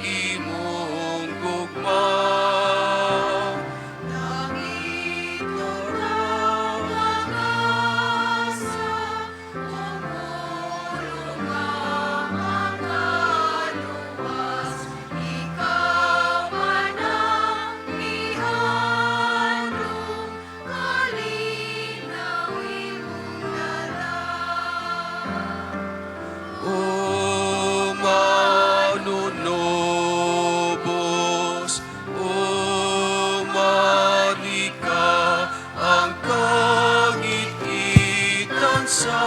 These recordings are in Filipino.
imong gugma. O manunubos, o manika, ang kagitan sa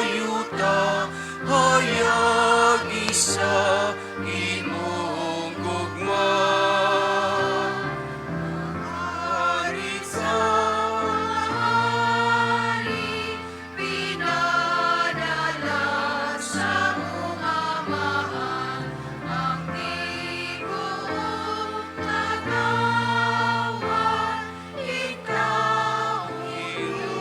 yuta, hayag isa imong gugma. Hari sa hari, pinadala sa mga mahal, ang tigong katawan, ikaw iyong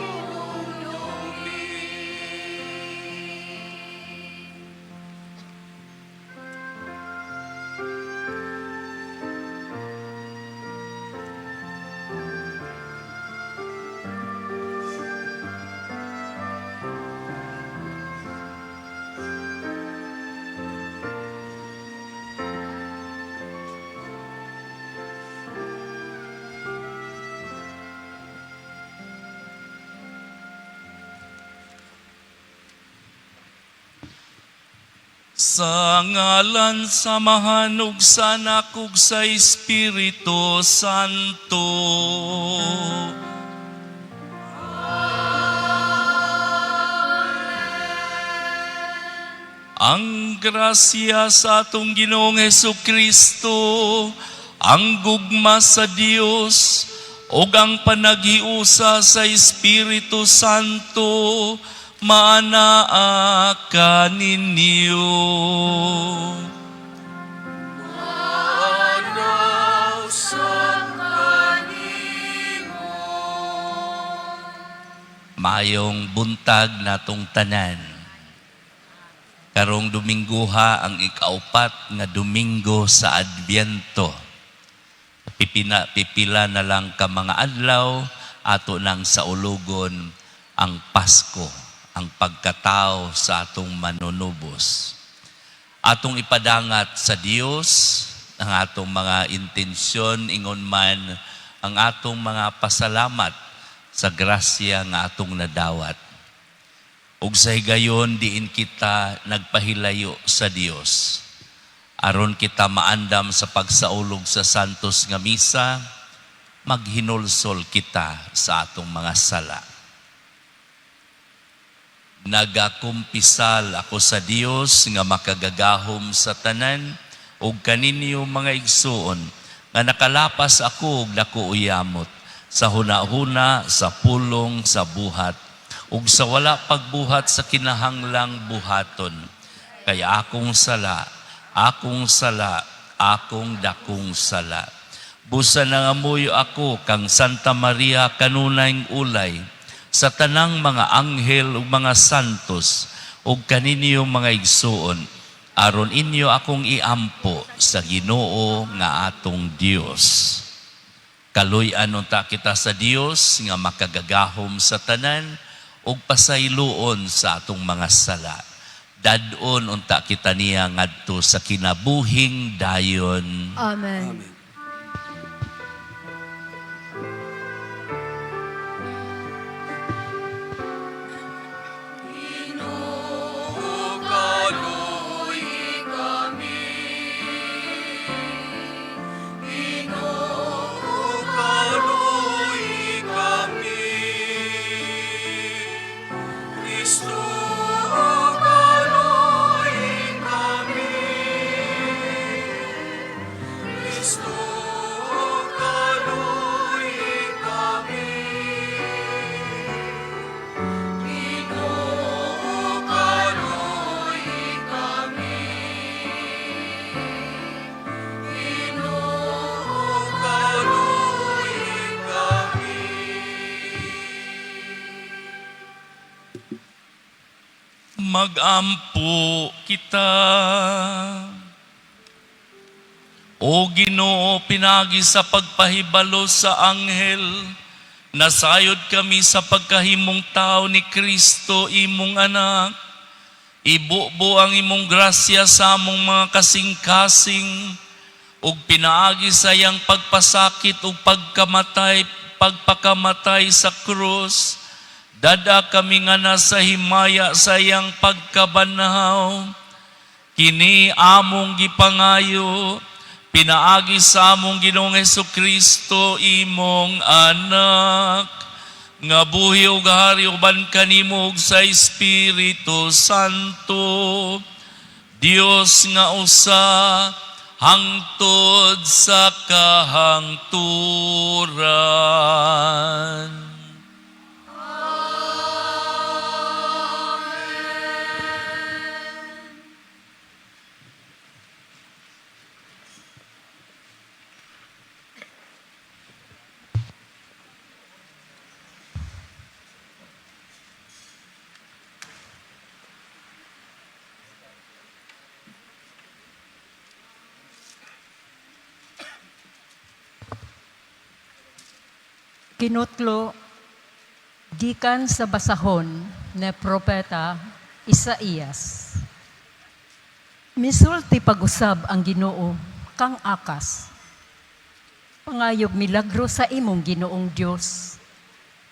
Sa ngalan samahan ug sa Anak ug sa Espiritu Santo. Ang grasya sa atong Ginoong Hesukristo, ang gugma sa Dios, ug ang panaghiusa sa Espiritu Santo, maanaa kaninyo. manaw sa kanimo. Mayong buntag natong tanan. Karong Dominggoha ang ikaupat nga Domingo sa Adbyento. Pipila na lang ka mga adlaw, ato nang sa ulugon ang Pasko, ang pagkatao sa atong manunubos. Atong ipadangat sa Dios ang atong mga intensyon, ingon man ang atong mga pasalamat sa grasya nga atong nadawat. Ug sa higayon diin kita nagpahilayo sa Dios. Aron kita maandam sa pagsaulog sa santos nga misa, maghinulsol kita sa atong mga sala. Nagakumpisal ako sa Dios nga makagagahom sa tanan ug kaninyo mga igsuon nga nakalapas ako og dako uyamot sa hunahuna, sa pulong, sa buhat ug sa wala pagbuhat sa kinahanglang buhaton. Kaya akong sala, akong dakong sala. Busa nangamuyo ako kang Santa Maria kanunayng ulay, sa tanang mga anghel ug mga santos, ug kaninyo mga igsuon, aron inyo akong iampo sa Ginoo nga atong Dios. Kaluy-an unta kita sa Dios nga makagagahom sa tanan, ug pasayloon sa atong mga sala. Dadon unta kita niya ngadto sa kinabuhing dayon. Amen. Mag-ampo kita. O Ginoo, pinagi sa pagpahibalo sa anghel, nasayod kami sa pagkahimong tao ni Kristo, imong anak. Ibubo ang imong grasya sa among mga kasing-kasing, ug pinaagi sa iyang pagpasakit ug pagpakamatay sa krus. Dada kami nga nasa himaya sa iyang pagkabanhaw. Kini among gipangayo, pinaagi sa among Ginoong Hesukristo, imong anak, nga buhi ug hari uban kanimo ug sa Espiritu Santo, Dios nga usa, hangtod sa kahangturan. Kinutlo, gikan sa basahon na propeta Isaías. Misulti pag-usab ang Ginoo kang akas. Pangayog milagro sa imong Ginoong Dios.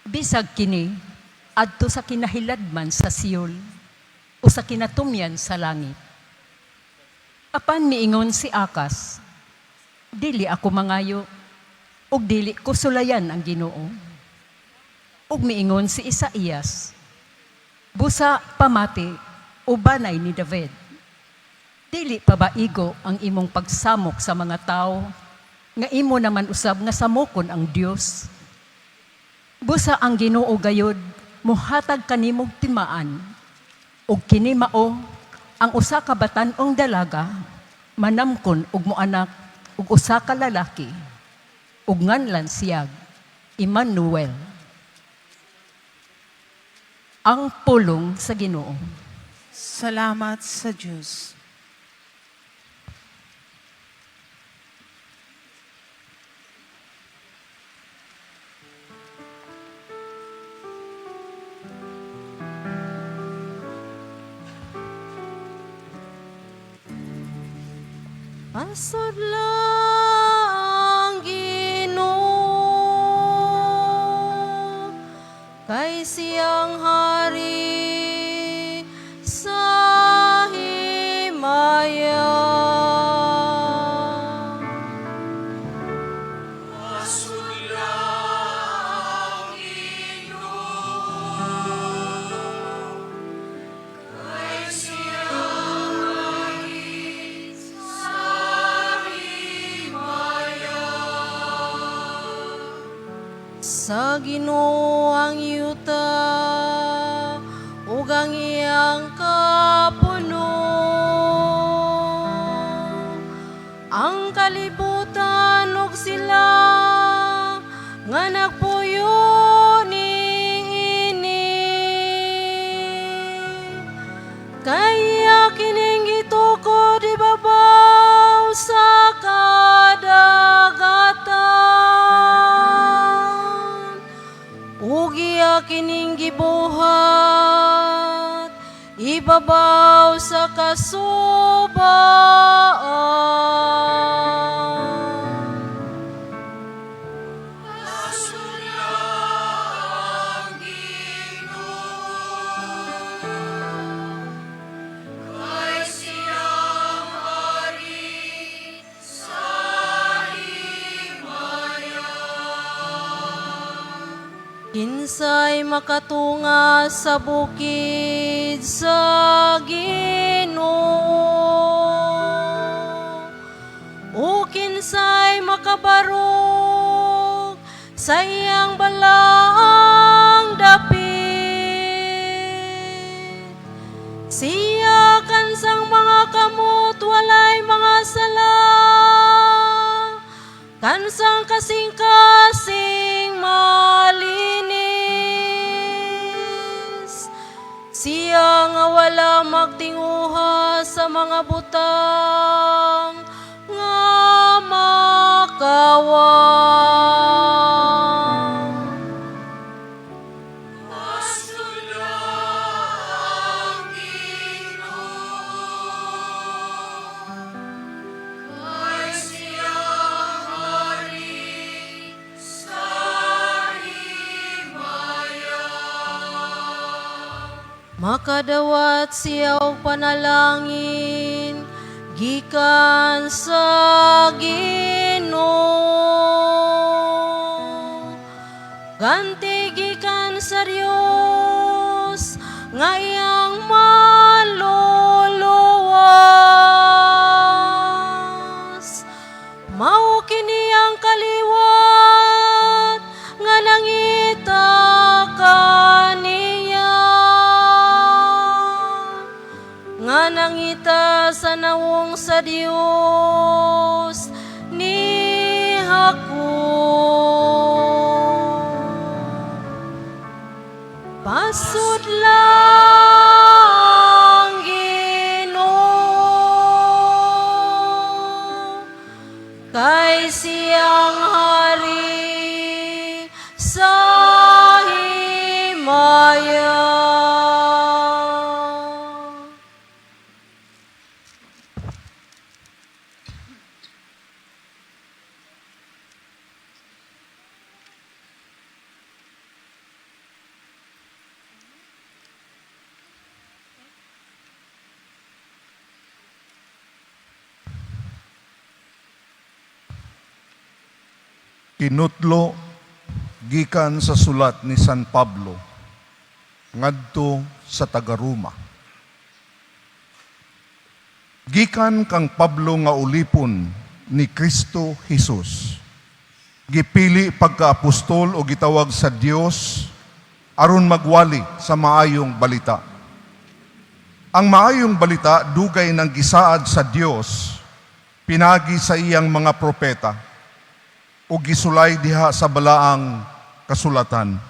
Bisag kini adto sa kinahiladman sa Siol o sa kinatumyan sa langit. Apan miingon si Akas, dili ako mangayo, ug dili ko sulayan ang Ginoo. Ug miingon si Isaías, busa pamati o banay ni David. Dili pa ba igo ang imong pagsamok sa mga tao, nga imo naman usab nga samokon ang Dios? Busa ang Ginoo gayod, muhatag kanimong timaan, ug kini mao ang usa ka batan-ong dalaga, manamkon ug moanak ug usa ka lalaki, ug nganlan siyag Emmanuel. Ang pulong sa Ginoo. Salamat sa Diyos. Asod lang Ginoo, kay siyang hari sa himaya. Asod lang Ginoo, kay siyang hari sa sa Ginoo ang yuta ug ang iyang kapuno, ang kalibutan ug sila nga nagpuyo niini. Kaya kining gitukod ibabaw sa kadagatan, ugiya kining gibuhat ibabaw sa kasubaan. Asod lang Ginoo, kay siyang hari sa himaya. Kinsay makatunga sa bukid sa Ginoo, o kinsay makabarog sa iyang balaang dapit. Siya kansang mga kamot walay mga sala, kansang kasing-kasing malinis. Siya nga wala magtinguha sa mga butang nga makadawat siya og panalangin gikan sa Ginoo. Ganti gikan sa Dios nga iyang maluluwas. Mao kini ang kaliwat nga nangita kaniya, nga nangita sa nawong sa Dios ni Jacob. Pasud lang Ginoo, kay siyang hari sa himaya. Kinutlo gikan sa sulat ni San Pablo ngadto sa taga-Roma. Gikan kang Pablo nga ulipon ni Kristo Jesus, gipili pagka-apostol o gitawag sa Dios aron magwali sa maayong balita. Ang maayong balita dugay ng gisaad sa Dios pinagi sa iyang mga propeta o gisulay diha sa balaang kasulatan.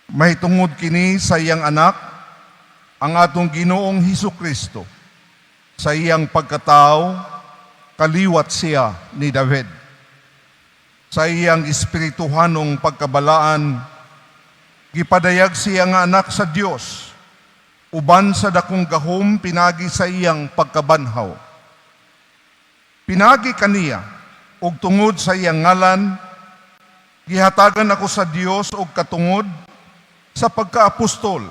Mahitungod kini sa iyang anak, ang atong Ginoong Hesukristo. Sa iyang pagkatao, kaliwat siya ni David. Sa iyang espirituhanong pagkabalaan, gipadayag siya nga anak sa Dios, uban sa dakong gahom pinagi sa iyang pagkabanhaw. Pinagi kaniya, ug tungod sa iyang ngalan, gihatagan ako sa Dios og katungod sa pagkaapostol,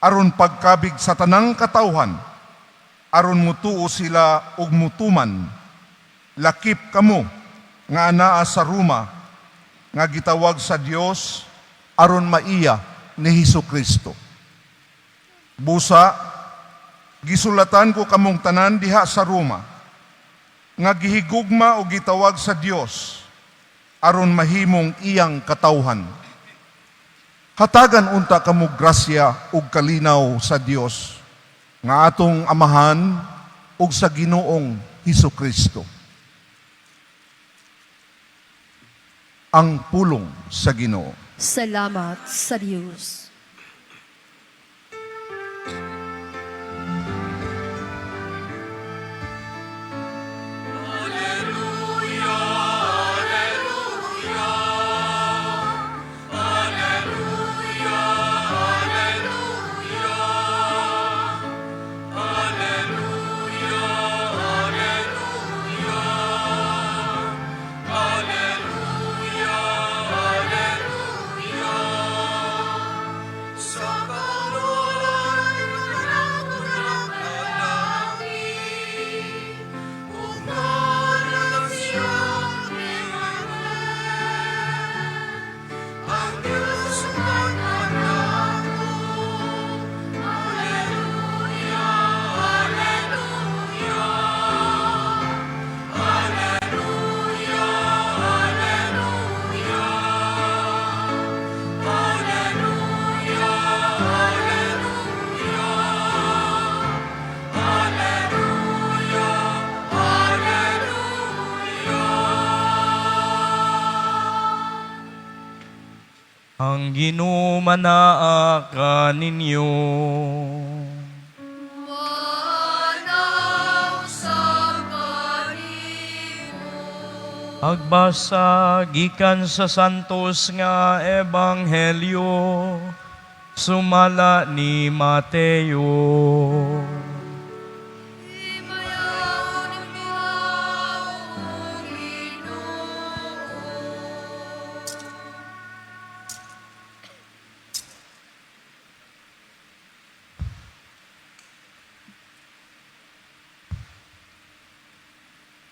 aron pagkabig sa tanang katawhan, aron mutuo sila og mutuman, lakip kamo nga anaa sa Roma, nga gitawag sa Dios aron maiya ni Hesukristo. Busa, gisulatan ko kamong tanan diha sa Roma, nga gihigugma o gitawag sa Dios aron mahimong iyang katawhan. Hatagan unta kamo grasya ug kalinaw sa Dios nga atong amahan ug sa Ginoong Hesukristo. Ang pulong sa Ginoo. Salamat sa Diyos. Ang Ginoo manaa ka ninyo. Agbasa gikan sa santos nga ebanghelyo sumala ni Mateo.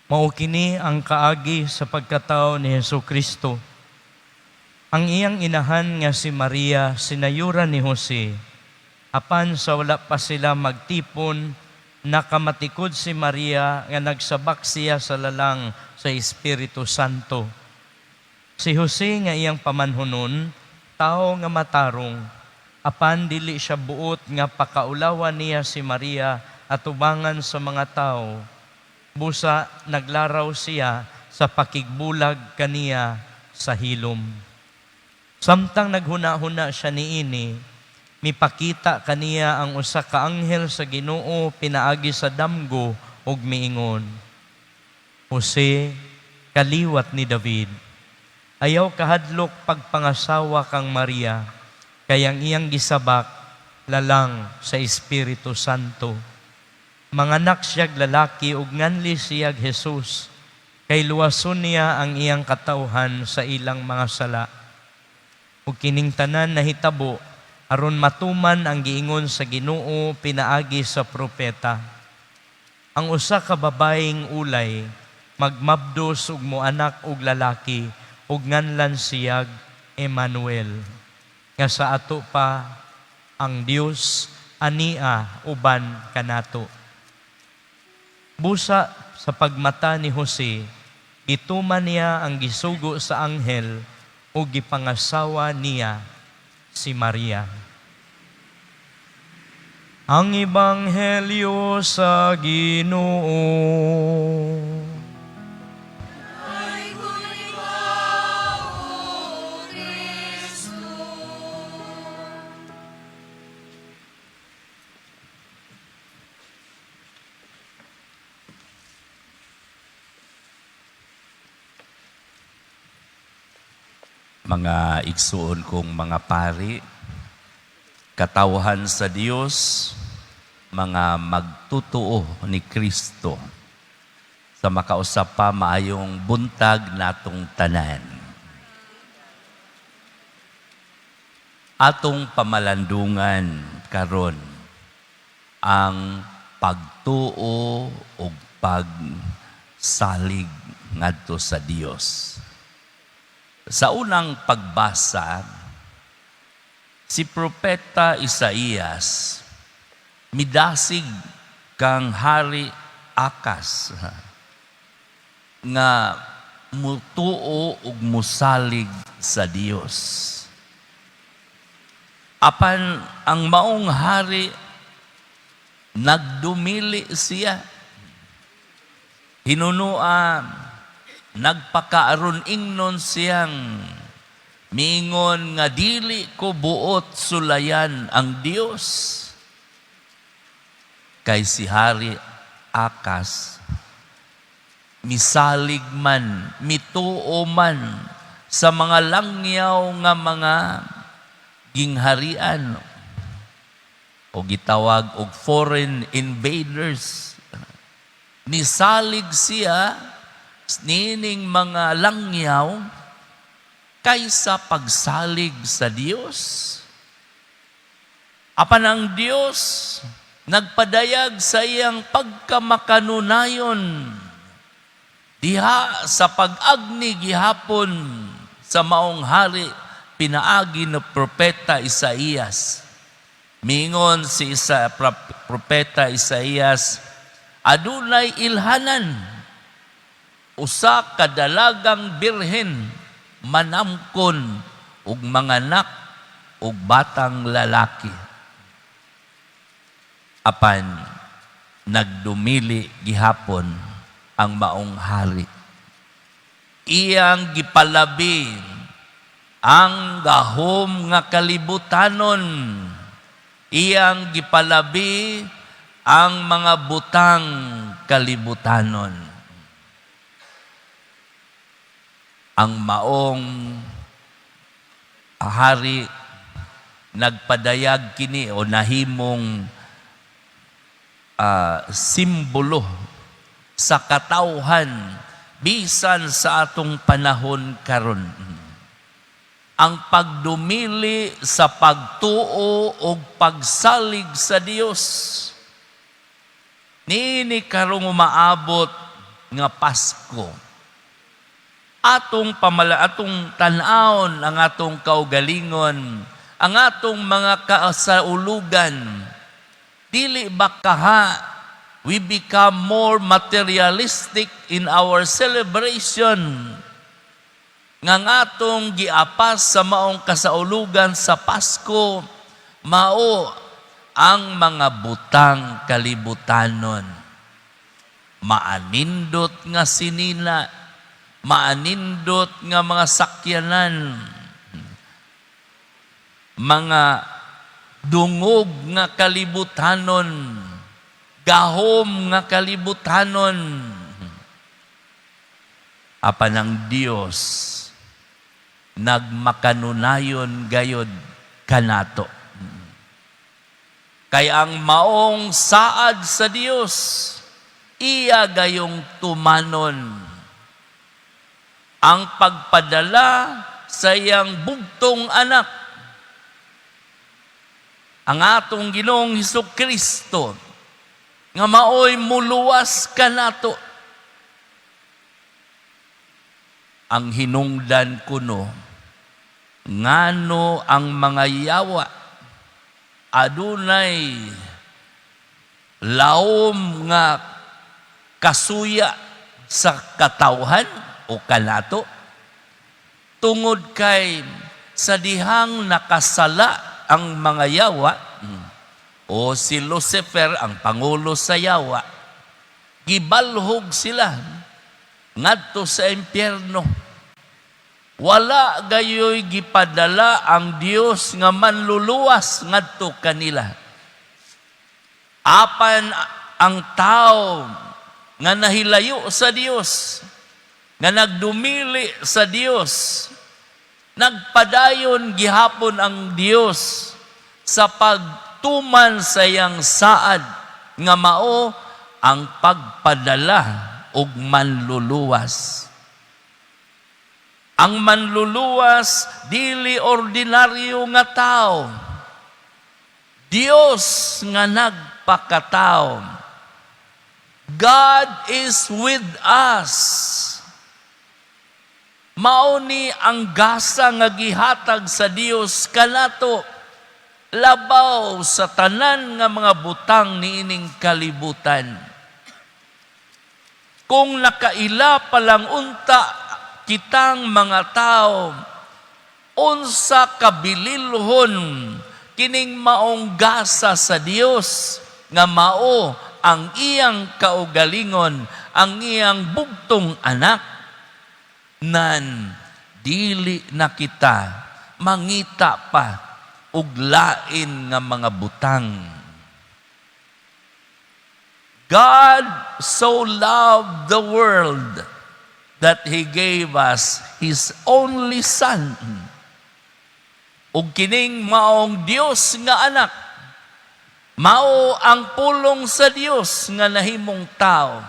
Mao kini ang kaagi sa pagkatao ni Hesukristo. Ang iyang inahan nga si Maria sinayuran ni Jose. Apan sa wala pa sila magtipon, nakamatikod si Maria nga nagsabak siya sa lalang sa Espiritu Santo. Si Jose nga iyang pamanhunon, tao nga matarong, apan dili siya buot nga pakaulawan niya si Maria at ubangan sa mga tao. Busa naglaraw siya sa pakigbulag kaniya sa hilom. Samtang naghuna-huna siya niini, mipakita kaniya ang usa ka anghel sa Ginoo pinaagi sa damgo ug miingon, Jose, kaliwat ni David, ayaw kahadlok pagpangasawa kang Maria, kayang iyang gisabak lalang sa Espiritu Santo. Manganak siyag lalaki ug nganli siyag Jesus, kay luwason niya ang iyang katawhan sa ilang mga sala. Ug kining tanan nahitabo aron matuman ang giingon sa Ginoo pinaagi sa propeta. Ang usa ka babaeng ulay magmabdos ug moanak og lalaki ug nganlan siyag Emmanuel. Nga sa ato pa ang Dios ania uban kanato. Busa sa pagmata ni Jose, gituman niya ang gisugo sa anghel o gipangasawa niya si Maria. Ang Ebanghelyo sa Ginoo. Mga igsuon kong mga pari, katawhan sa Dios, mga magtutuo ni Kristo, sa makausap pa maayong buntag natong tanan. Atong pamalandungan karon ang pagtuo o pagsalig ngadto sa Dios. Sa unang pagbasa, si Propeta Isaías midasig kang Hari Akas nga mutuo ug musalig sa Dios. Apan ang maong hari nagdumili siya. Hinunua nagpakaaron ingnon siyang mingon nga dili ko buot sulayan ang Dios. Kay si Hari Akas misalig man, mituo man sa mga langyaw nga mga gingharian o gitawag og foreign invaders. Nisalig siya nining mga langyaw kaysa pagsalig sa Dios. Apan ang Dios nagpadayag sa iyang pagkamakanunayon diha sa pag-agni gihapon sa maong hari pinaagi ni Propeta Isaías. Mingon si Propeta Isaías, adunay ilhanan usa ka dalagang birhen manamkon ug manganak ug batang lalaki. Apan nagdumili gihapon ang maong hari. Iyang gipalabi ang gahom nga kalibutanon. Iyang gipalabi ang mga butang kalibutanon. Ang maong hari nagpadayag kini o nahimong simbolo sa katawhan bisan sa atong panahon karon. Ang pagdumili sa pagtuo o pagsalig sa Dios. Nini karong umaabot nga Pasko. Atong tan-awon ang atong kaugalingon, ang atong mga kasaulugan, dili ba kaha we become more materialistic in our celebration nga atong giapas sa maong kasaulugan sa Pasko, mao ang mga butang kalibutanon. Maanindot nga sinina, maanindot nga mga sakyanan, mga dungog nga kalibutanon, gahom nga kalibutanon. Apan ang Dios nagmakanunayon gayod kanato. Kay ang maong saad sa Dios, iya gayong tumanon ang pagpadala sa iyang bugtong anak, ang atong Ginoong Hesukristo, nga maoy muluwas kanato. Ang hinungdan kuno, ngano ang mga yawa adunay laom nga kasuya sa katawhan o kanato, tungod kay sa dihang nakasala ang mga yawa, o si Lucifer ang pangulo sa yawa, gibalhog sila ngadto sa impyerno. Wala gayoy gipadala ang Dios nga manluluwas ngadto kanila. Apan ang tao nga nahilayo sa Dios, nga nagdumili sa Dios, nagpadayon gihapon ang Dios sa pagtuman sa iyang saad, nga mao ang pagpadala og manluluwas. Ang manluluwas dili ordinaryo nga tao, Dios nga nagpakatao. God is with us. Mao ni ang gasa nga gihatag sa Dios kanato, labaw sa tanan nga mga butang niining kalibutan. Kung nakaila pa lang unta kitang mga tao, unsa kabililhon kining maong gasa sa Dios, nga mao ang iyang kaugalingon, ang iyang bugtong anak, nan dili na kita mangita pa og lain nga mga butang. God so loved the world that He gave us His only Son. Ug kining maong Dios nga anak, mao ang pulong sa Dios nga nahimong tao.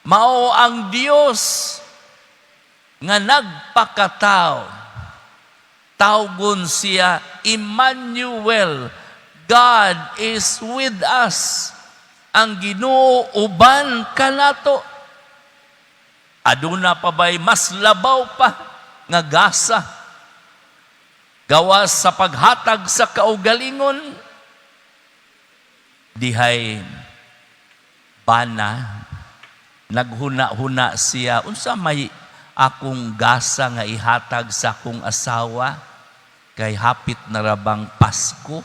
Mao ang Dios nga nagpakatao. Tawgon siya Emmanuel, God is with us. Ang Ginoo uban kanato. Aduna pa ba'y mas labaw pa nga gasa gawas sa paghatag sa kaugalingon? Dihay bana, naghuna-huna siya, unsa may akong gasa nga ihatag sa akong asawa kay hapit na rabang Pasko?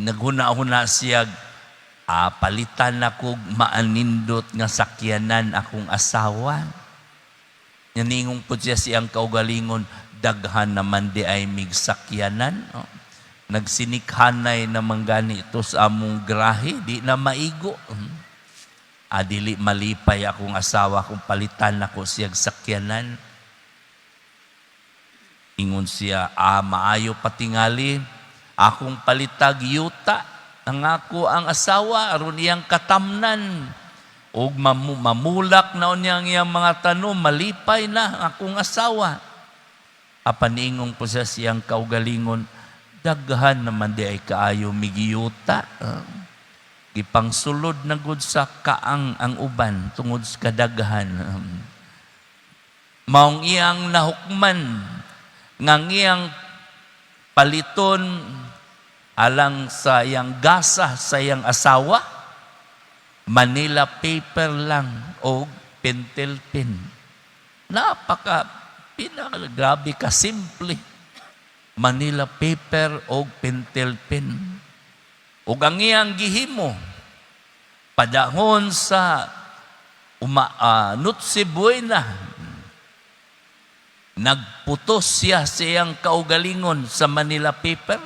Naghuna-huna siya, palitan ako maanindot nga sakyanan akong asawa. Naningong po siya siyang kaugalingon, daghan naman di ay mig sakyanan. Nagsinikhanay naman ganito sa among grahe, di na maigo. Dili malipay akong asawa kung palitan ako siyang sakyanan. Ingon siya, maayo patingali, akong palitag yuta, ang ako ang asawa, aron iyang katamnan. O mamulak na niyang iyang mga tanom, malipay na ang akong asawa. Apaningong po siya siyang kaugalingon, daghan naman di ay kaayo migiyuta. Gipangsulod na gud sa kaang ang uban tungod sa kadaghan. Maong iyang nahukman ngang iyang paliton alang sa iyang gasa sa iyang asawa, Manila paper lang o pentel pen. Grabe ka simple. Manila paper o pentel pen. Ug ang iyang gihimo padahon sa Nutsi Buena, nagputos siya sa iyang kaugalingon sa Manila paper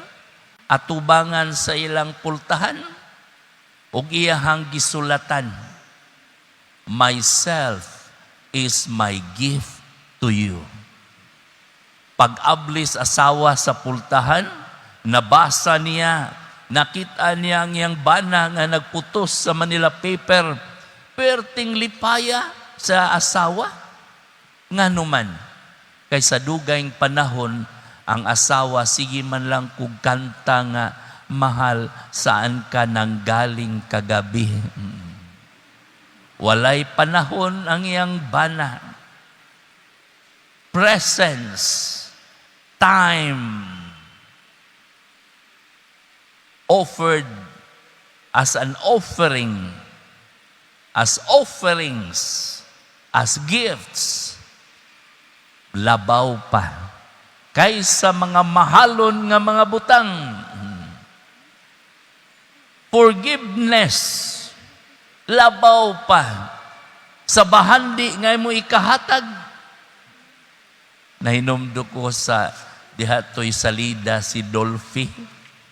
at tubangan sa ilang pultahan ug iyahang gisulatan, myself is my gift to you. Pag-ablis asawa sa pultahan, nabasa niya, nakita niya ang iyang bana nga nagputos sa Manila paper, perting lipaya sa asawa. Nga numan, kay sa dugayng panahon, ang asawa sige man lang kung kanta nga, mahal, saan ka nanggaling kagabi? Walay panahon ang iyang bana. Presence, time, offered as an offering, as offerings, as gifts, labaw pa kaysa mga mahalon nga mga butang. Forgiveness, labaw pa sa bahandi nga mo ikahatag. Nahinumdo ko sa dihatoy salida si Dolphy.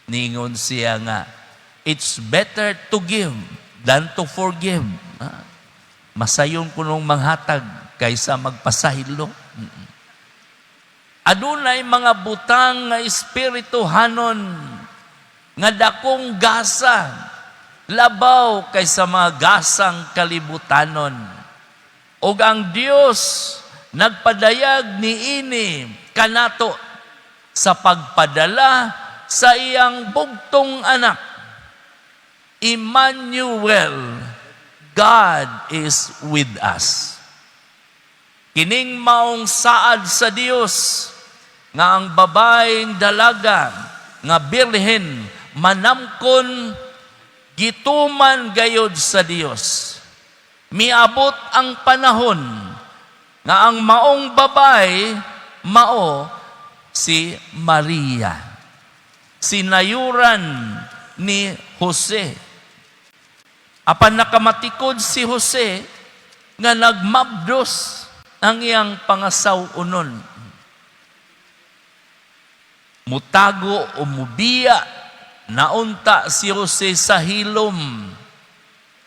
Ningon siya nga, it's better to give than to forgive. Masayon ko nung manghatag kaysa magpasahilo. Adunay mga butang nga espirituhanon nga dakong gasa, labaw kaysa mga gasang kalibutanon. Ug ang Dios nagpadayag niini kanato sa pagpadala sa iyang bugtong anak. Emmanuel, God is with us. Kining maong saad sa Dios nga ang babaeng dalaga nga birhen manamkon gituman gayod sa Dios. Miabot ang panahon nga ang maong babae mao si Maria, sinayuran ni Jose. Apan nakamatikod si Jose nga nagmabdos ang iyang pangasaw-unon. Mutago o mubiya, naunta si Jose sa hilom.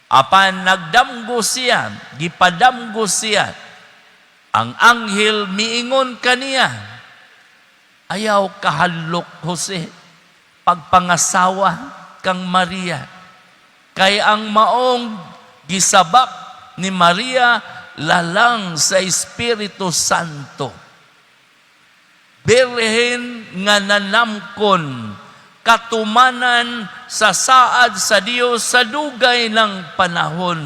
Apan nagdamgo siya, gipadamgo siya. Ang anghel miingon kaniya, ayaw kahallok Jose, pagpangasawa kang Maria. Kay ang maong gisabak ni Maria lalang sa Espiritu Santo. Birhen nga nanamkon, katumanan sa saad sa Dios sa dugay ng panahon.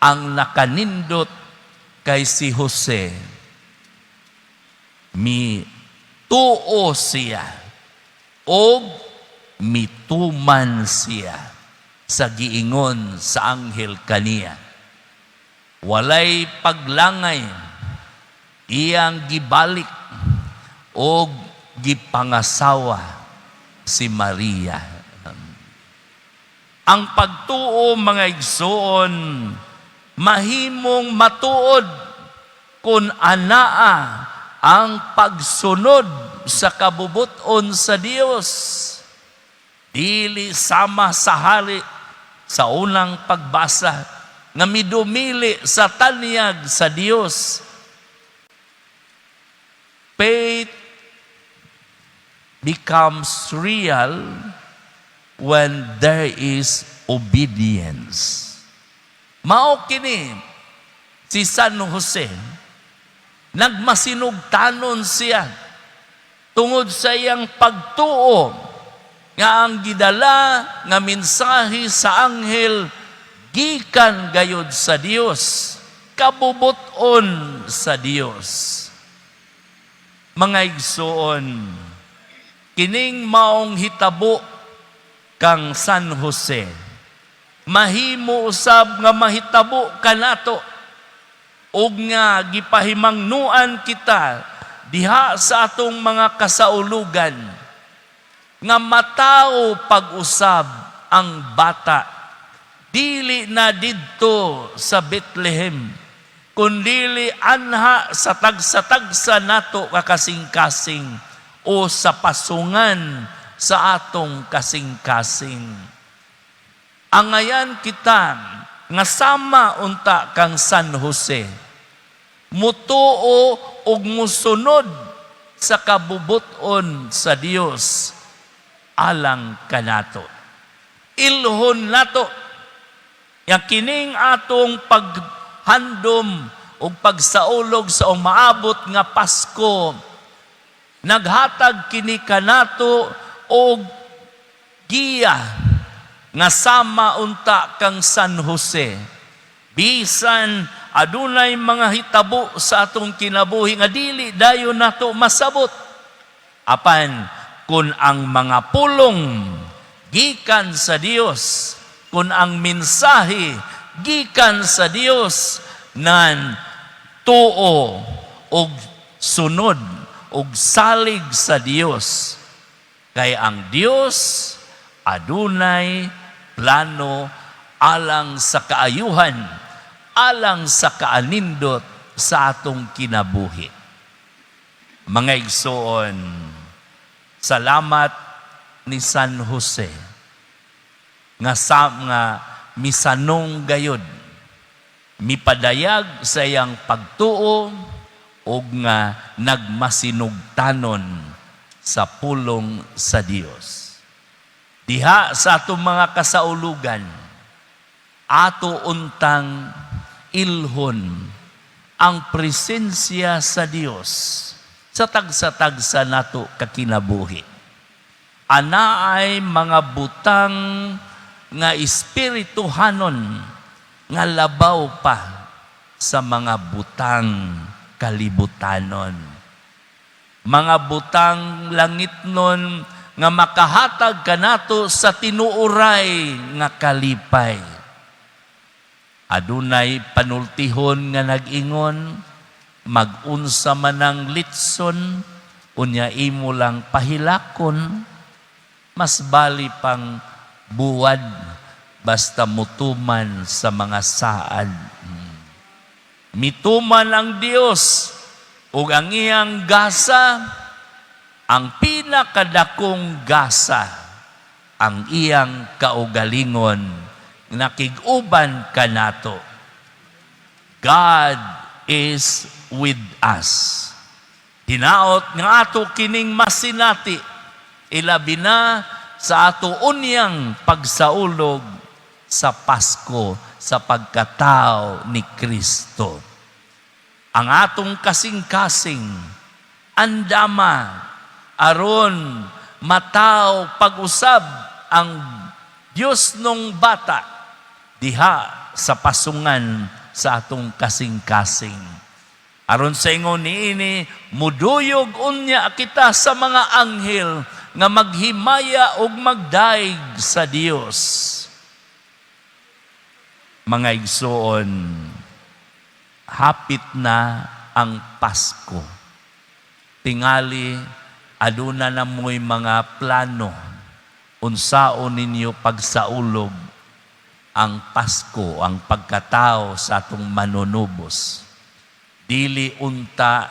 Ang nakanindot kay si Jose, mituo siya o mituman siya sa giingon sa anghel kaniya. Walay paglangay, iyang gibalik o gipangasawa si Maria. Ang pagtuo, mga igsoon, mahimong matuod kung anaa ang pagsunod sa kabubuton sa Dios. Dili sama sa hari sa unang pagbasa nga midumili sa tanyag sa Dios. Faith becomes real when there is obedience. Mao kini si San Jose, nagmasinugtanon siya tungod sa iyang pagtuo nga ang gidala nga mensahe sa anghel gikan gayud sa Dios, kabubuton sa Dios. Mga igsoon, kining maong hitabo kang San Jose, mahimo usab nga mahitabo kanato ug nga gipahimangnuan kita diha sa atong mga kasaulugan nga matao pag-usab ang bata dili na didto sa Bethlehem kundi anha sa tagsa-tagsa nato kakasing-kasing o sa pasungan sa atong kasing-kasing. Angayan kita nga sama unta kang San Jose, mutuo ug musunod sa kabubuton sa Dios alang kanato. Ilhon nato yang kining atong paghandom ug pagsaulog sa umaabot nga Pasko, naghatag kini kanato og giya nga sama unta kang San Jose. Bisan adunay mga hitabo sa atong kinabuhi nga dili dayon nato masabot. Apan kun ang mga pulong gikan sa Dios, kun ang mensahe gikan sa Dios, nan tuo og sunod og salig sa Dios. Kay ang Dios adunay plano alang sa kaayuhan, alang sa kaanindot sa atong kinabuhi. Mga igsoon, salamat ni San Jose nga misanong gayod, mipadayag sa iyang pagtuo o nga nagmasinugtanon sa pulong sa Dios. Diha sa atong mga kasaulugan, ato untang ilhon ang presensya sa Dios sa tagsa-tagsa nato kakinabuhi. Ana ay mga butang nga espirituhanon nga labaw pa sa mga butang kalibutanon. Mga butang langit nun nga makahatag kanato sa tinuuray nga kalipay. Adunay panultihon nga nag-ingon, mag-unsa man ang litson, unya imo lang pahilakon, mas bali pang buwad basta mutuman sa mga saad. Mituman ang Dios ug ang iyang gasa, ang pinakadakong gasa, ang iyang kaugalingon, nakig-uban kanato. God is with us. Hinaot nga ato kining masinati, ilabi na sa ato unyang pagsaulog sa Pasko, sa pagkatao ni Kristo. Ang atong kasing-kasing, andama, aron mataw pag-usab ang Diyos nung bata diha sa pasungan sa atong kasing-kasing. Aron sa ingon niini, muduyog unya kita sa mga anghel nga maghimaya og magdaig sa Dios. Mga igsoon, hapit na ang Pasko. Tingali, aduna na mo'y mga plano, unsaon ninyo pagsaulog ang Pasko, ang pagkatao sa atong manunubos. Dili unta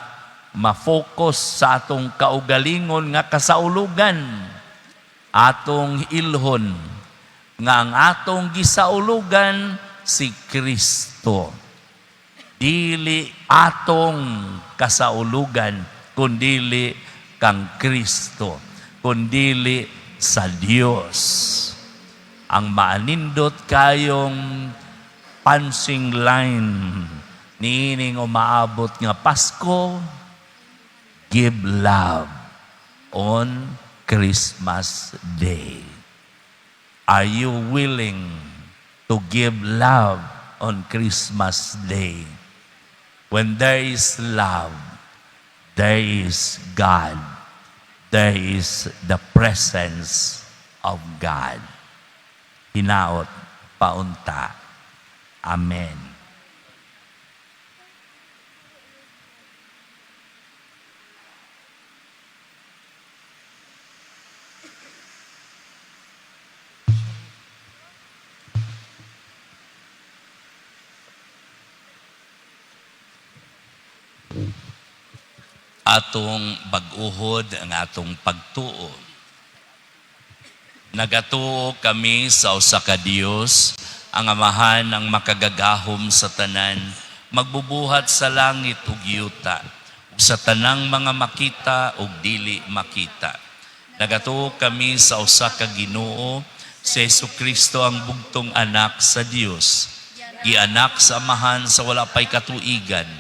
ma-focus sa atong kaugalingon nga kasaulugan, atong ilhon nga ang atong gisaulugan si Kristo. Dili atong kasaulugan, kundili kang Kristo, kundili sa Dios. Ang maanindot kayong pansing line niining umaabot nga Pasko, give love on Christmas Day? Are you willing to give love on Christmas Day? When there is love, there is God. There is the presence of God. Hinaot, paunta. Amen. Atong bag-uhod ang atong pagtuo. Nagatuo kami sa usa ka Dios, ang Amahan ang makagagahom sa tanan, magbubuhat sa langit ug yuta, ug sa tanang mga makita ug dili makita. Nagatuo kami sa usa ka Ginoo, si Jesucristo ang bugtong anak sa Dios, gianak sa Amahan sa wala pay katuigan.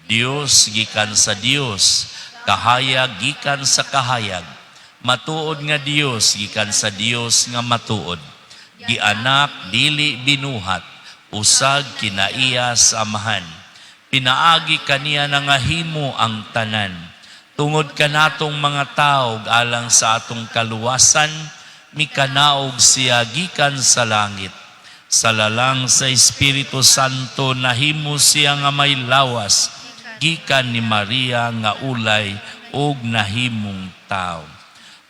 Dios gikan sa Dios, kahayag gikan sa kahayag, matuod nga Dios gikan sa Dios nga matuod. Gianak dili binuhat, usag kinaiya sa Amahan. Pinaagi kaniya na nga himo ang tanan. Tungod kanatong mga tao alang sa atong kaluwasan, mikanaog siya gikan sa langit. Sa lalang sa Espiritu Santo nahimo siya nga may lawas, gikan ni Maria nga ulay ug nahimong tao.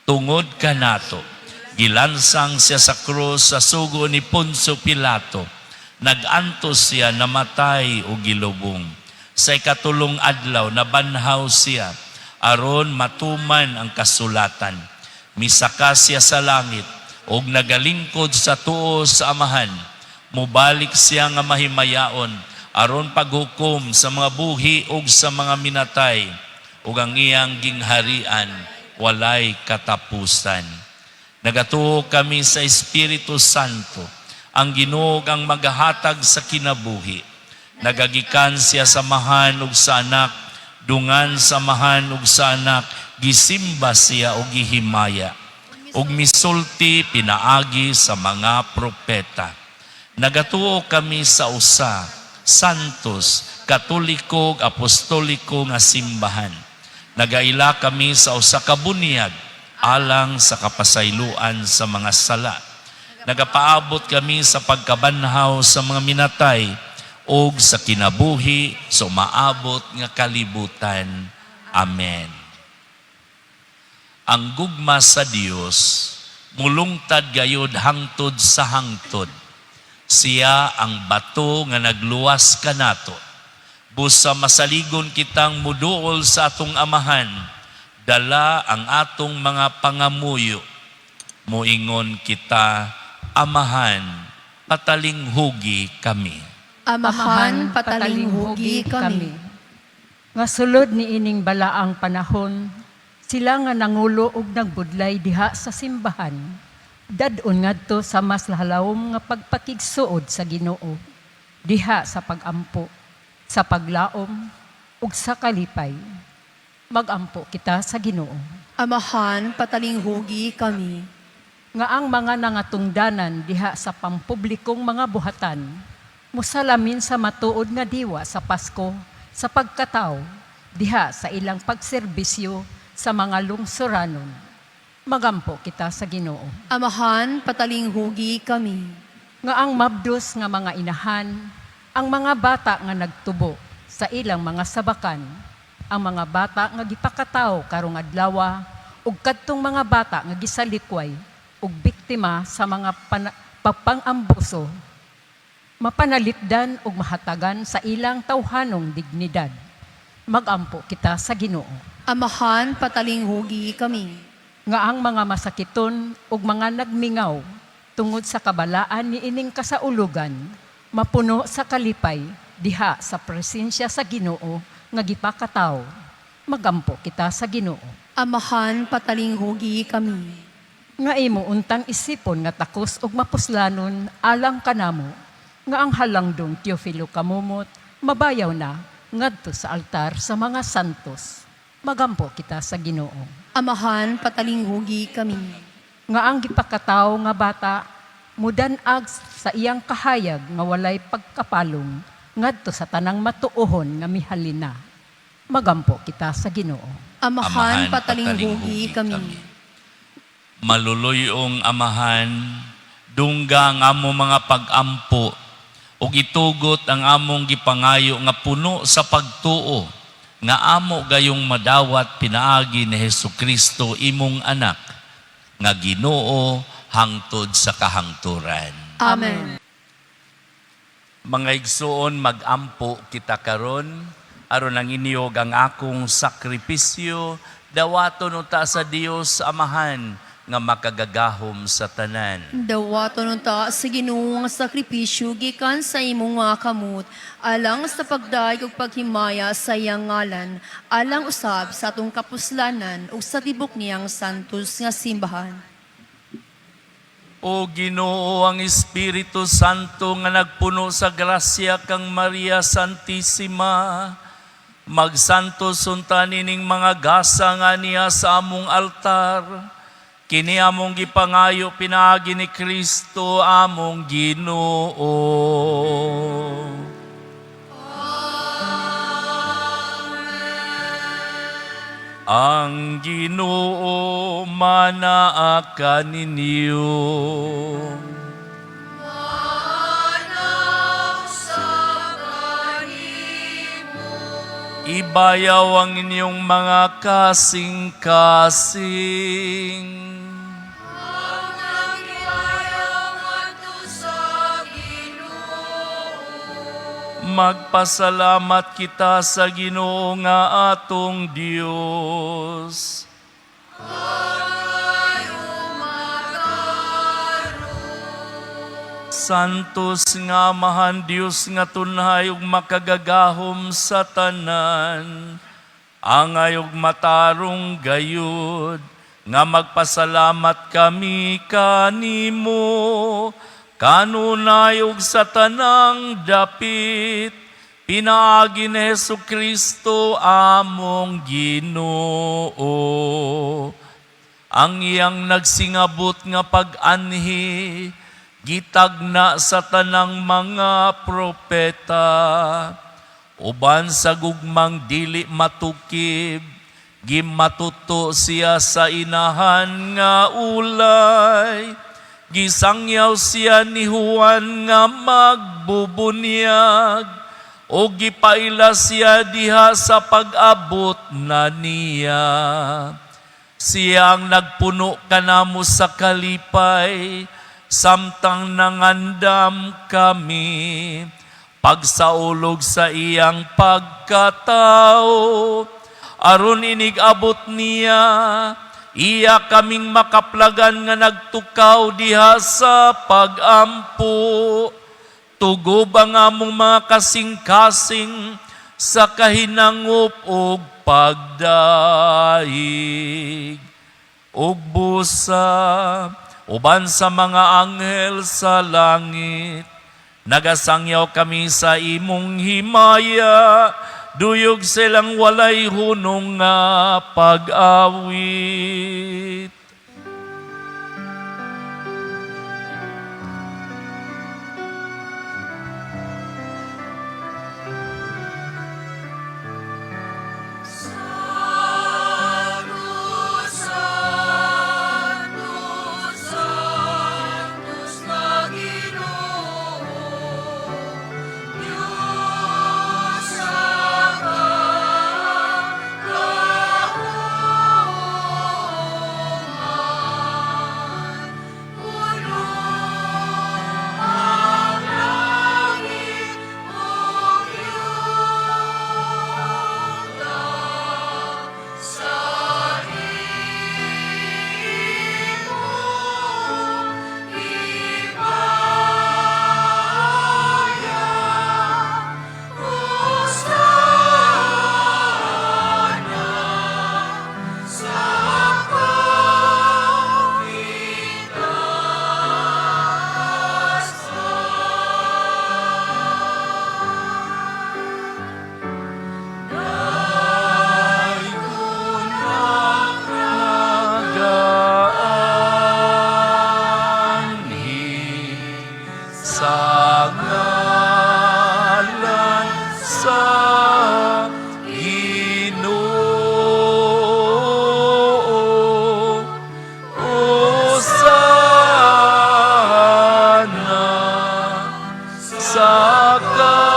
Tungod kanato, gilansang siya sa krus sa sugo ni Poncio Pilato. Nagantos siya namatay ug gilubong. Sa ikatulong adlaw nabanhaw siya aron matuman ang kasulatan. Misaka siya sa langit ug nagalingkod sa tuo sa Amahan. Mubalik siya nga mahimayaon aron paghukom sa mga buhi ug sa mga minatay, ug ang iyang gingharian walay katapusan. Nagatuo kami sa Espiritu Santo, ang Ginoo ang magahatag sa kinabuhi. Nagagikan siya sa Amahan ug sa Anak, dungan sa Amahan ug sa Anak, gisimba siya ug gihimaya, ug misulti pinaagi sa mga propeta. Nagatuo kami sa usa, santos, katoliko, apostoliko nga simbahan. Nagaila kami sa usa ka bunyag alang sa kapasayloan sa mga sala. Nagapaabot kami sa pagkabanhaw sa mga minatay ug sa kinabuhi sa maabot nga kalibutan. Amen. Ang gugma sa Dios mulungtad gayud hangtod sa hangtod. Siya ang bato nga nagluwas kanato. Busa masaligon kitang muduol sa atong Amahan, dala ang atong mga pangamuyo. Muingon kita, Amahan, patalinghugi kami. Amahan, patalinghugi kami. Nga sulod ni ining balaang panahon, sila nga nangulo og nagbudlay diha sa simbahan. Dadon ngadto sa mas lahalawom nga pagpakigsuod sa Ginoo, diha sa pagampo, sa paglaom, ug sa kalipay. Magampo kita sa Ginoo. Amahan, patalinghugi kami. Nga ang mga nangatungdanan diha sa pampublikong mga buhatan, musalamin sa matuod nga diwa sa Pasko, sa pagkatao, diha sa ilang pagserbisyo sa mga lungsuranon. Magampo kita sa Ginoo. Amahan, patalinghugi kami. Nga ang mabdos nga mga inahan, ang mga bata nga nagtubo sa ilang mga sabakan, ang mga bata nga gipakataw karong adlaw, ug kadtong mga bata nga gisalikway ug biktima sa mga papangambuso, mapanalitdan ug mahatagan sa ilang tawhanong dignidad. Magampo kita sa Ginoo. Amahan, patalinghugi kami. Nga ang mga masakiton ug mga nagmingaw tungod sa kabalaan ni ining kasaulugan, mapuno sa kalipay diha sa presensya sa Ginoo nga gipakataw. Magampo kita sa Ginoo. Amahan, patalinghugi kami. Nga imo untang isipon nga takos ug mapuslanon alang kanamo, nga ang halangdong Teofilo Kamumot mabayaw na ngadto sa altar sa mga santos. Magampo kita sa Ginoo. Amahan, patalinghugi kami. Nga ang gipakataw nga bata, mudanag sa iyang kahayag nga walay pagkapalong, ngadto sa tanang matuohon nga mihalina. Magampo kita sa Ginoo. Amahan, patalinghugi kami. Maluluyong Amahan, dungga ang amo mga pag-ampo, ug itugot ang among gipangayo nga puno sa pagtuo, nga amo gayong madawat pinaagi ni Hesukristo imong anak, nga Ginoo hangtod sa kahangturan. Amen. Mga igsoon, mag-ampo kita karon aron ang iniyog ang akong sakripisyo, dawaton unta sa Dios Amahan nga makagagahom sa tanan. Dawaton unta sa Ginoo nga sakripisyo gikan sa imong mga kamot, alang sa pagdayeg ug paghimaya sa iyang ngalan, alang usab sa atong kapuslanan ug sa tibok niyang santos nga simbahan. O Ginoo, ang Espiritu Santo nga nagpuno sa grasya kang Maria Santissima, magsantos unta nining mga gasa nga niya sa among altar, kini among gipangayo pinaagi ni Kristo among Ginoo. Ang Ginoo manaa kaninyo. Ibayaw ang inyong mga kasing-kasing. Magpasalamat kita sa Ginoo nga atong Dios. Santos nga Amahan Dios nga tunay ug makagagahom sa tanan, angay ug matarong gayud, nga magpasalamat kami kanimo, kanunay ug sa tanang dapit, pinaagi ni Hesukristo among Ginoo. Ang iyang nagsingabot nga pag-anhi, gitagna sa tanang mga propeta, uban sa gugmang dili matukib, gimatuto siya sa inahan nga ulay, gisangyaw siya ni Juan nga magbubunyag, o gipaila siya diha sa pag-abot na niya. Siya ang nagpuno kanamo sa kalipay, samtang nangandam kami, pagsaulog sa iyang pagkatao, aron inigabot niya, iya kaming makaplagan nga nagtukaw diha sa pag-ampo, tugob ang among mga kasing-kasing sa kahinangop ug pagdaig, ug busa, uban sa mga anghel sa langit, nagasangyaw kami sa imong himaya, duyog silang walay hunong nga pag-awit. sa Ginoo. Hosana sa kahitasan.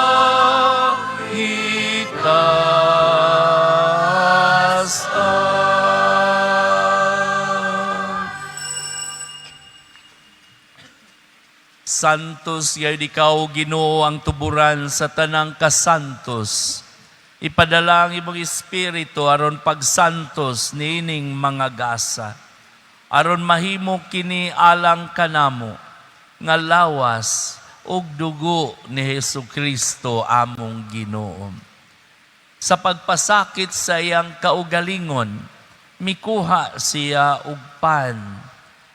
Santos yay ikaw, Ginoo, ang tuburan sa tanang kasantos. Ipadala ang imong espiritu aron pagsantos niining mga gasa. Aron mahimo kini alang kanamo nga lawas ug dugo ni Hesukristo among Ginoo. Sa pagpasakit sa iyang kaugalingon, mikuha siya og pan.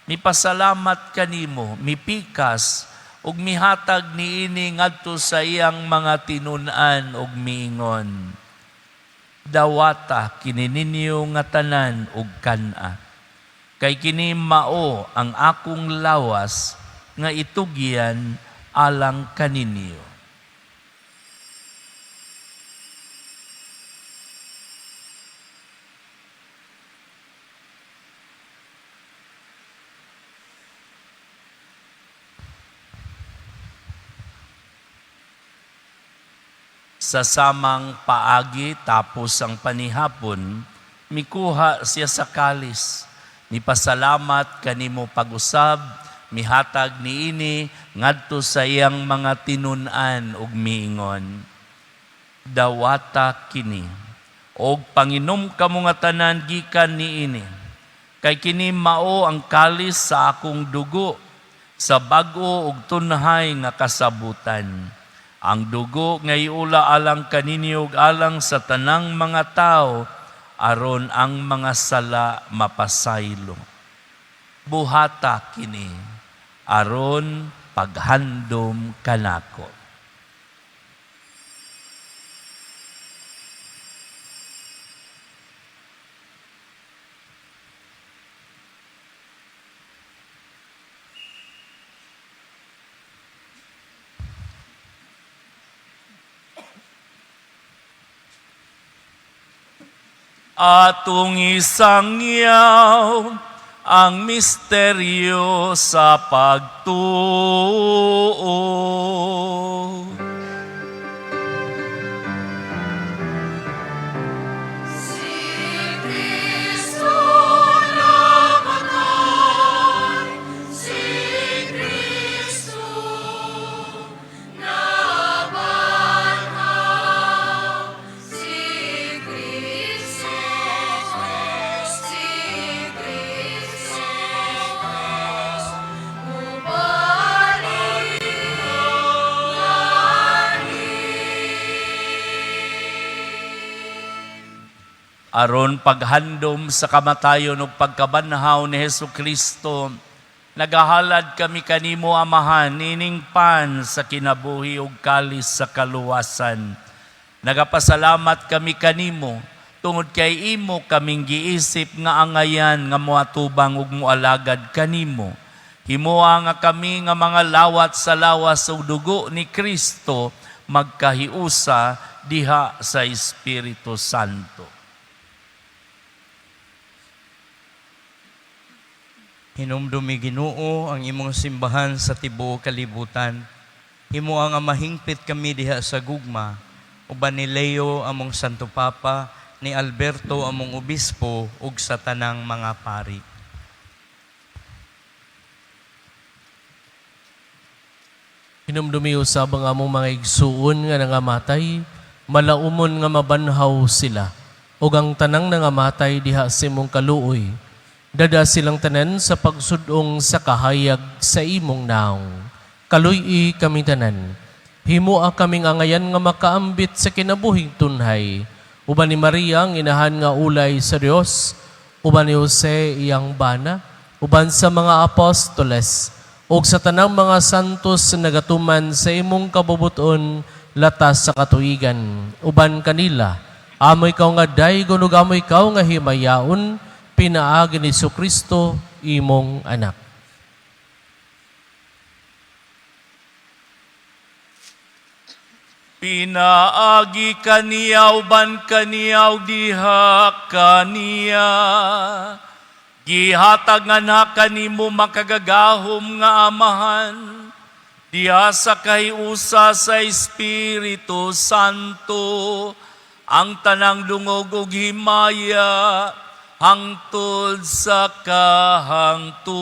Mipasalamat kanimo, mipikas ug mihatag niini ngadto sa iyang mga tinun-an ug miingon. Dawata kini ninyo nga tanan ug kana. Kay kini mao ang akong lawas nga itugyan alang kaninyo. Sa samang paagi tapos ang panihapon, mikuha siya sa kalis. Mipasalamat kanimo pag-usab, mihatag niini ngadto sa iyang mga tinun-an ug miingon. Dawata kini, og panginom kamo nga tanan gikan niini. Kay kini mao ang kalis sa akong dugo, sa bag-o ug tunhay nga kasabutan. Ang dugo nga iula alang kaninyo ug alang sa tanang mga tao, aron ang mga sala mapasaylo. Buhata kini, aron paghandom kanako. Atong isangyaw ang misteryo sa pagtuo. Aron paghandom sa kamatayon ug pagkabanhaw ni Hesukristo, nagahalad kami kanimo, Amahan, nining pan sa kinabuhi ug kalis sa kaluwasan. Nagapasalamat kami kanimo tungod kay imo kaming giisip nga angayan nga moatubang ug moalagad kanimo. Himuha nga kami nga mga lawat sa lawas ug dugo ni Kristo magkahiusa diha sa Espiritu Santo. Hinumdumi, Ginoo, ang imong simbahan sa tibuok kalibutan. Himo ang mahingpit kami diha sa gugma. Uban ni Leo among Santo Papa, ni Alberto among obispo ug sa tanang mga pari. Hinumdumi usab ang among mga igsuon nga nangamatay, malaumon nga mabanhaw sila. Ug ang tanang nangamatay diha sa imong kaluoy, dada silang tanan sa pagsudong sa kahayag sa imong naong. Kaluy-i kami tanan. Himoa kaming angayan nga makaambit sa kinabuhing tunhay. Uban ni Maria ang inahan nga ulay sa Dios, uban ni Jose iyang bana, uban sa mga apostoles, ug sa tanang mga santos nagatuman sa imong kabubuton latas sa katuigan. Uban kanila, amoy ikaw nga daygon ug amoy ikaw nga himayaon, pinaagi ni Jesucristo, imong anak. Pinaagi kaniyaw ban kaniyaw diha kaniya. Gihatag nga na kanimo makagagahom nga amahan. Diha sa kahiusa sa Espiritu Santo. Ang tanang dungog ug himaya hangtod sa kahangturan.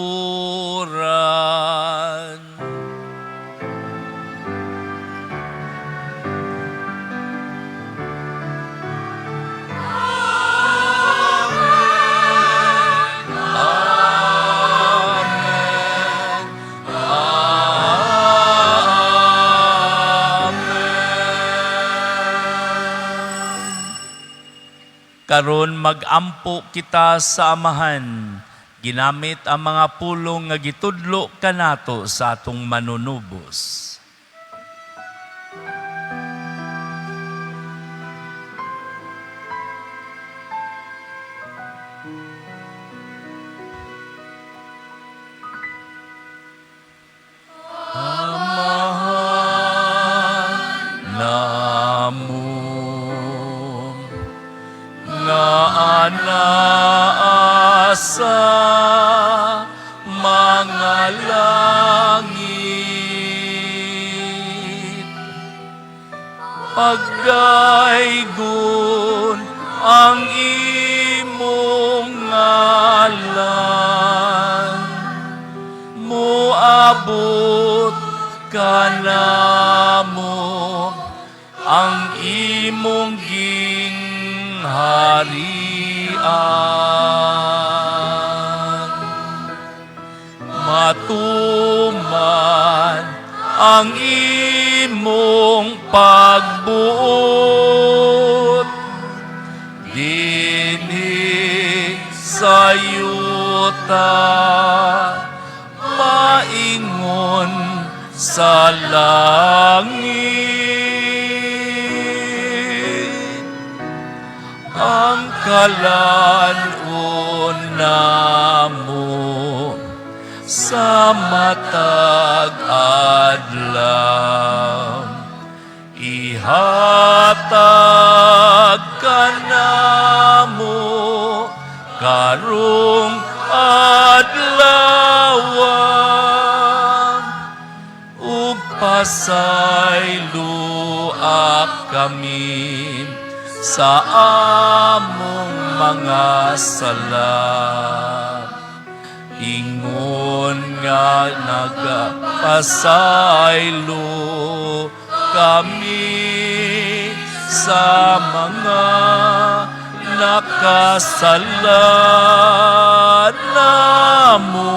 Karon magampo kita sa amahan, ginamit ang mga pulong nga gitudlo kanato sa atong manunubos. Sa mga langit, pagdaygon ang imong ngalan, muabot kanamo ang imong gingharian. Matuman ang imong pagbuot dinhi sa yuta, maingon sa langit. Ang kalan-on namo sa matag adlaw, ihatag kanamo karong adlaw, ug pasayloak kami sa among mga sala. Ingon nga nagapasaylo kami sa mga nakasala namo.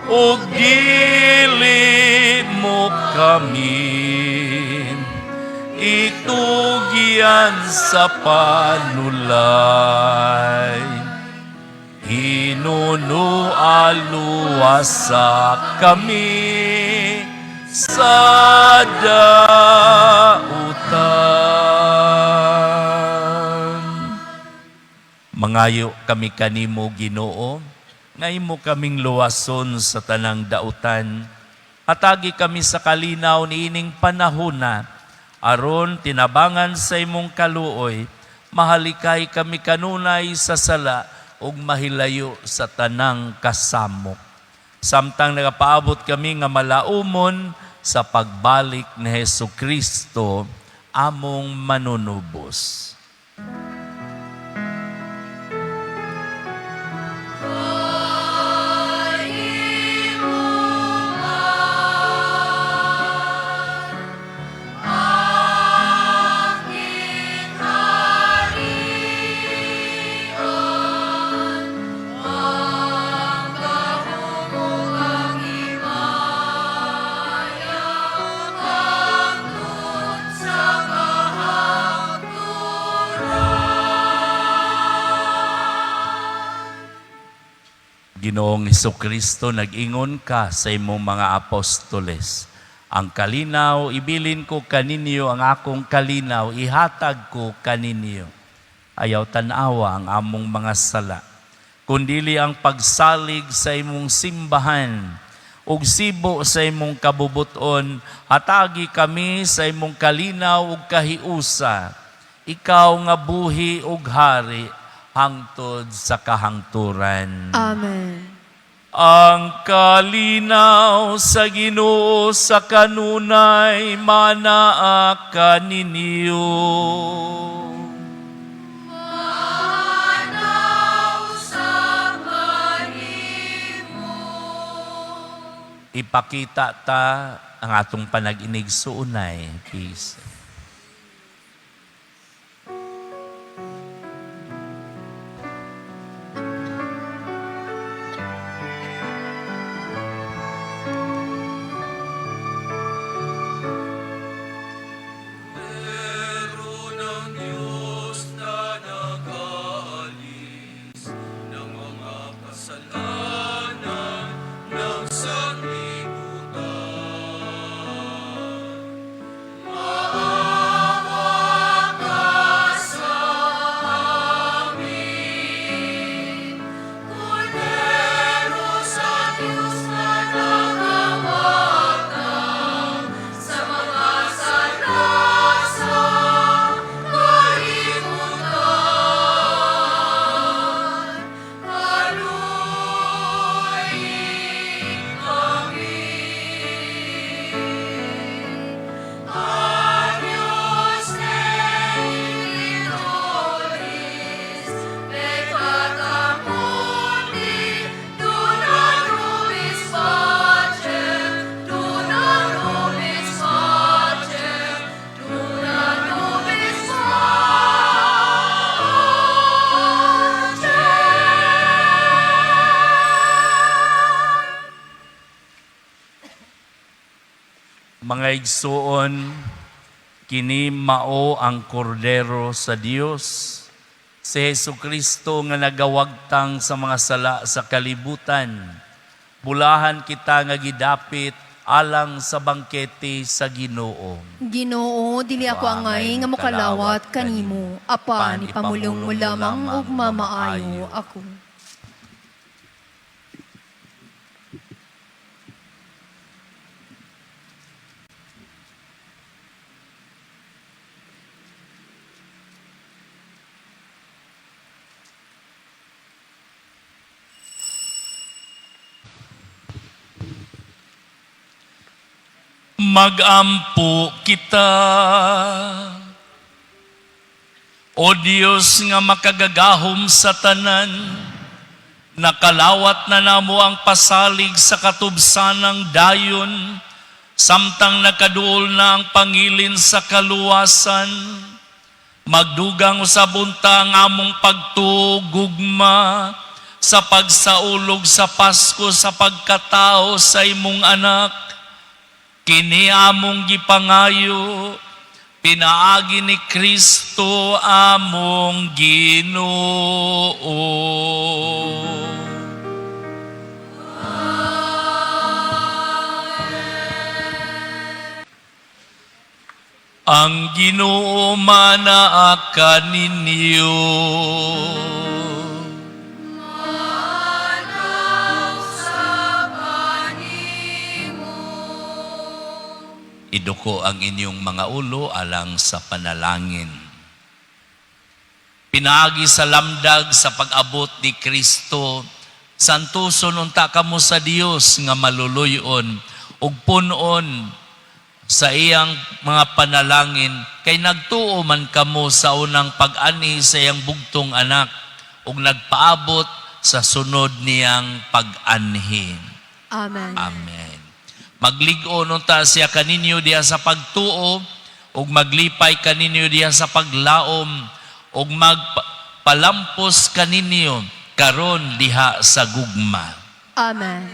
O dili mo kami itugyan sa panulay, hinunualuwasa kami sa dautan. Mangayo kami kanimo, Ginoo, nga imo kaming luwason sa tanang dautan. Atagi kami sa kalinaw niining panahona, aron tinabangan sa imong kaluoy, mahalikay kami kanunay sa sala ug mahilayo sa tanang kasamok. Samtang nagapaabot kami nga malaumon sa pagbalik ni Hesukristo, among manunubos. Ginoong Hesukristo, nag-ingon ka sa imong mga apostoles, ang kalinaw, ibilin ko kaninyo, ang akong kalinaw, ihatag ko kaninyo. Ayaw tanawa ang among mga sala, kundili ang pagsalig sa imong simbahan, ug sibo sa imong kabubuton, hatagi kami sa imong kalinaw ug kahiusa. Ikaw nga buhi ug hari, hangtod sa kahangturan. Amen. Ang kalinaw sa Ginoo sa kanunay manaa kaninyo. Ipakita ta ang atong panag-inig suunay. Peace. Mga igsuon, kini mao ang kordero sa Dios, si Jesucristo nga nagawagtang sa mga sala sa kalibutan. Bulahan kita nga gidapit alang sa bangkete sa Ginoo. Ginoo, dili ako angay nga mokalawat kanimo. Apan ipamulong mo lamang ug mamaayo ako. Magampo kita, O Dios nga makagagahom sa tanan, nakalawat na namo ang pasalig sa katubsanang dayon, samtang nakaduol na ang pangilin sa kaluwasan, magdugang usabunta ang among pagtugugma sa pagsaulog sa Pasko sa pagkatao sa imong anak. Kini among gipangayo, pinaagi ni Kristo among Ginoo. Ang Ginoo manaa kaninyo. Iduko ang inyong mga ulo alang sa panalangin. Pinaagi sa lamdag sa pag-abot ni Kristo, santuson unta kamo sa Dios nga maluluyon ug punon sa iyang mga panalangin, kay nagtuo man kamo sa unang pag-ani sa iyang bugtong anak ug nagpaabot sa sunod niyang pag-anhi. Amen. Amen. Magligo nun ta siya kaninyo diha sa pagtuo, ug maglipay kaninyo diha sa paglaom, ug magpalampos kaninyo karon diha sa gugma. Amen.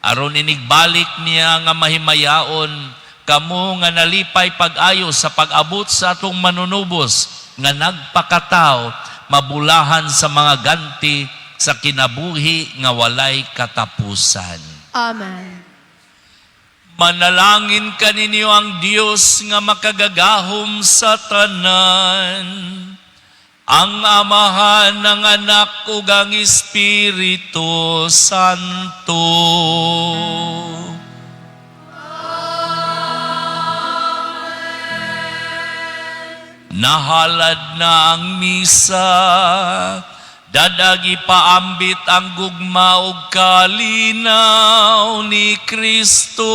Aron inigbalik niya nga mahimayaon, kamo nga nalipay pag-ayo sa pag-abot sa atong manunubos, nga nagpakataw, mabulahan sa mga ganti sa kinabuhi nga walay katapusan. Amen. Manalangin kaninyo ang Dios nga makagagahom sa tanan, ang Amahan ng Anak ug ang Espiritu Santo. Nahalad na ang misa, dadagi paambit ang gugma ug kalinaw ni Kristo.